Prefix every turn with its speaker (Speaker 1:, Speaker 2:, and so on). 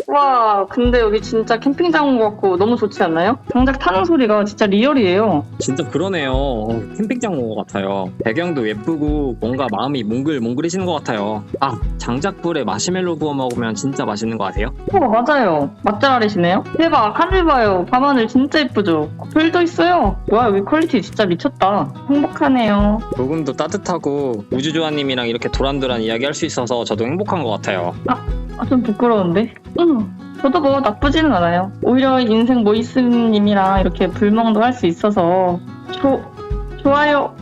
Speaker 1: 와, 근데 여기 진짜 캠핑장 온 것 같고 너무 좋지 않나요? 장작 타는 소리가 진짜 리얼이에요.
Speaker 2: 진짜 그러네요. 캠핑장 온 것 같아요. 배경도 예쁘고 뭔가 마음이 몽글몽글해지는 것 같아요. 아, 장작불에 마시멜로 구워 먹으면 진짜 맛있는 거 아세요?
Speaker 1: 맞아요. 맛잘알이시네요. 대박, 하늘 봐요. 밤하늘 진짜 예쁘죠? 별도 있어요. 와, 여기 퀄리티 진짜 미쳤다. 행복하네요.
Speaker 2: 조금도 따뜻하고 우주조아님이랑 이렇게 도란도란 이야기할 수 있어서 저도 행복한 것 같아요.
Speaker 1: 좀 부끄러운데? 저도 뭐 나쁘지는 않아요. 오히려 인생 모이스님이랑 이렇게 불멍도 할 수 있어서 좋아요.